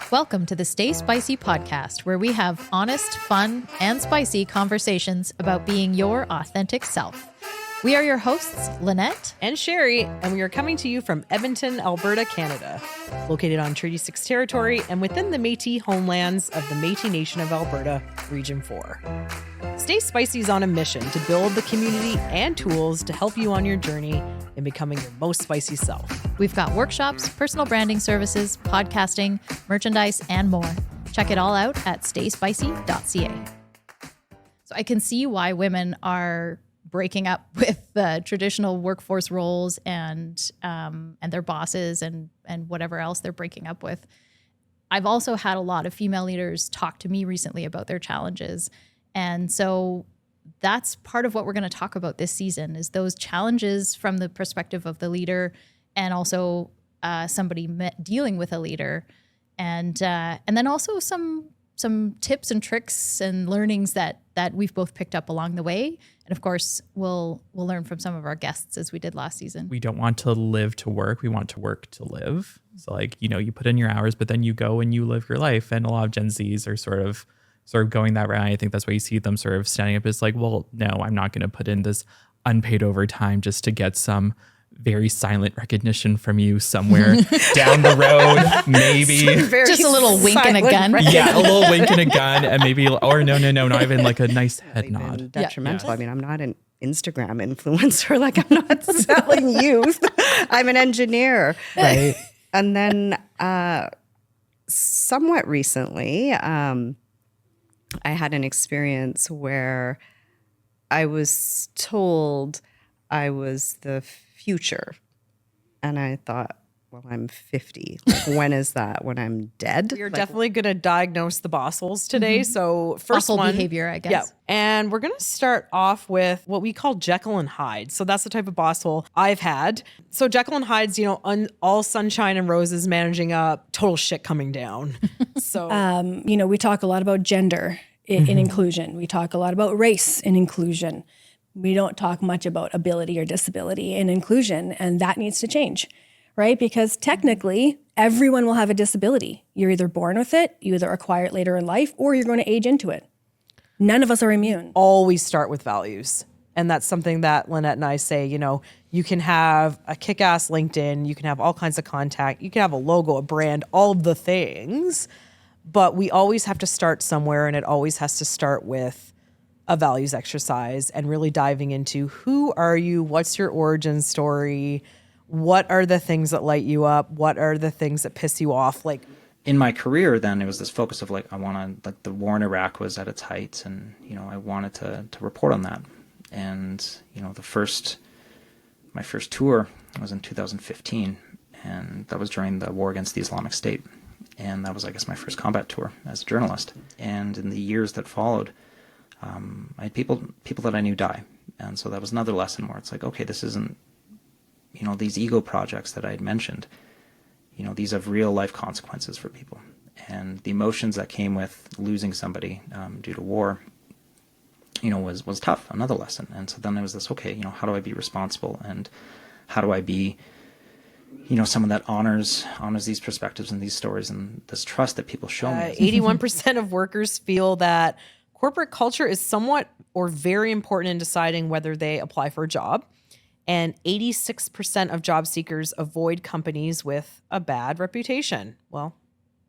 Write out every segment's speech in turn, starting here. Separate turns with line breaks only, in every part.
Welcome to the Stay Spicy podcast, where we have honest, fun, and spicy conversations about being your authentic self. We are your hosts, Lynette
and Sherry, and we are coming to you from Edmonton, Alberta, Canada, located on Treaty 6 territory and within the Métis homelands of the Métis Nation of Alberta, Region 4. Stay Spicy is on a mission to build the community and tools to help you on your journey in becoming your most spicy self.
We've got workshops, personal branding services, podcasting, merchandise, and more. Check it all out at stayspicy.ca. So I can see why women are breaking up with the traditional workforce roles and their bosses and whatever else they're breaking up with. I've also had a lot of female leaders talk to me recently about their challenges. And so that's part of what we're going to talk about this season is those challenges from the perspective of the leader and also somebody dealing with a leader. And then also some tips and tricks and learnings that we've both picked up along the way. And of course, we'll learn from some of our guests as we did last season.
We don't want to live to work. We want to work to live. So you put in your hours, but then you go and you live your life. And a lot of Gen Zs are sort of going that route. I think that's why you see them sort of standing up as like, well, no, I'm not going to put in this unpaid overtime just to get some very silent recognition from you somewhere down the road, maybe.
Just a little wink and a gun.
Yeah, a little wink and a gun, and maybe, or no, not even like a nice head nod.
Detrimental. Yeah. I mean, I'm not an Instagram influencer. Like, I'm not selling youth. I'm an engineer.
Right.
And then somewhat recently, I had an experience where I was told I was the future. And I thought, well, I'm 50. Like, when is that? When I'm dead?
We're definitely going to diagnose the boss holes today. Mm-hmm. So first
Fossil
one,
behavior, I guess.
Yeah. And we're going to start off with what we call Jekyll and Hyde. So that's the type of boss hole I've had. So Jekyll and Hyde's, all sunshine and roses managing up, total shit coming down. So,
we talk a lot about gender in inclusion. We talk a lot about race in inclusion. We don't talk much about ability or disability in inclusion, and that needs to change, right? Because technically, everyone will have a disability. You're either born with it, you either acquire it later in life, or you're going to age into it. None of us are immune.
Always start with values. And that's something that Lynette and I say, you can have a kick-ass LinkedIn, you can have all kinds of contact, you can have a logo, a brand, all of the things, but we always have to start somewhere, and it always has to start with a values exercise and really diving into who are you, what's your origin story, what are the things that light you up, what are the things that piss you off. Like
in my career, then it was this focus of the war in Iraq was at its height, and I wanted to report on that. And my first tour was in 2015, and that was during the war against the Islamic State, and that was, I guess, my first combat tour as a journalist. And in the years that followed, I had people that I knew die. And so that was another lesson where it's like, okay, this isn't, these ego projects that I had mentioned, these have real life consequences for people. And the emotions that came with losing somebody due to war, was tough, another lesson. And so then there was this, okay, how do I be responsible, and how do I be, someone that honors these perspectives and these stories and this trust that people show me.
81% of workers feel that corporate culture is somewhat or very important in deciding whether they apply for a job. And 86% of job seekers avoid companies with a bad reputation. Well,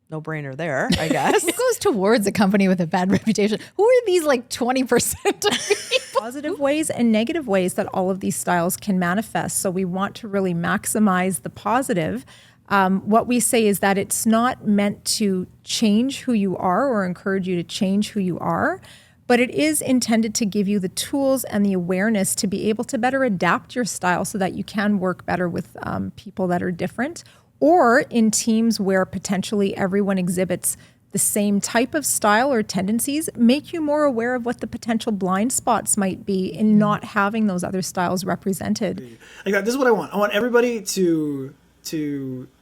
no brainer there, I guess.
It goes towards a company with a bad reputation. Who are these 20% of people?
Positive ways and negative ways that all of these styles can manifest. So we want to really maximize the positive. What we say is that it's not meant to change who you are or encourage you to change who you are, but it is intended to give you the tools and the awareness to be able to better adapt your style so that you can work better with people that are different, or in teams where potentially everyone exhibits the same type of style or tendencies, make you more aware of what the potential blind spots might be in not having those other styles represented.
This is what I want. I want everybody to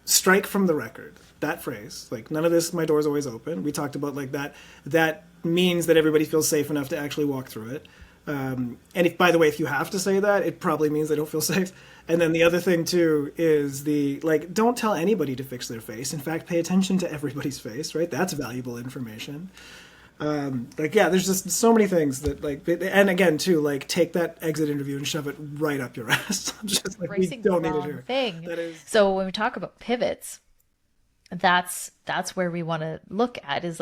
strike from the record that phrase, none of this, my door's always open. We talked about that means that everybody feels safe enough to actually walk through it. And if, by the way, if you have to say that, it probably means they don't feel safe. And then the other thing too is don't tell anybody to fix their face. In fact, pay attention to everybody's face, right? That's valuable information. There's just so many things that and again too, take that exit interview and shove it right up your ass. Just we
Embracing
don't
the
need it
wrong
here.
thing.
That is,
So when we talk about pivots, that's where we want to look at is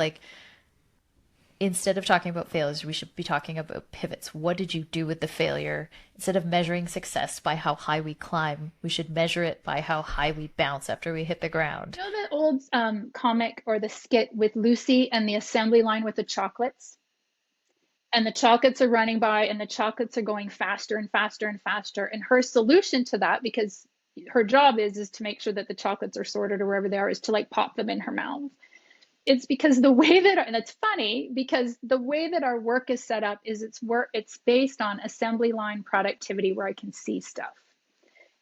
instead of talking about failures, we should be talking about pivots. What did you do with the failure? Instead of measuring success by how high we climb, we should measure it by how high we bounce after we hit the ground.
You know the old comic or the skit with Lucy and the assembly line with the chocolates? And the chocolates are running by and the chocolates are going faster and faster and faster. And her solution to that, because her job is to make sure that the chocolates are sorted or wherever they are, is to pop them in her mouth. It's because the way that, and it's funny because the way that our work is set up is it's based on assembly line productivity where I can see stuff.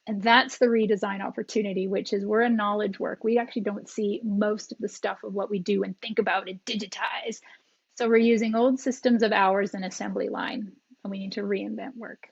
And that's the redesign opportunity, which is we're a knowledge work. We actually don't see most of the stuff of what we do and think about and digitize. So we're using old systems of hours and assembly line, and we need to reinvent work.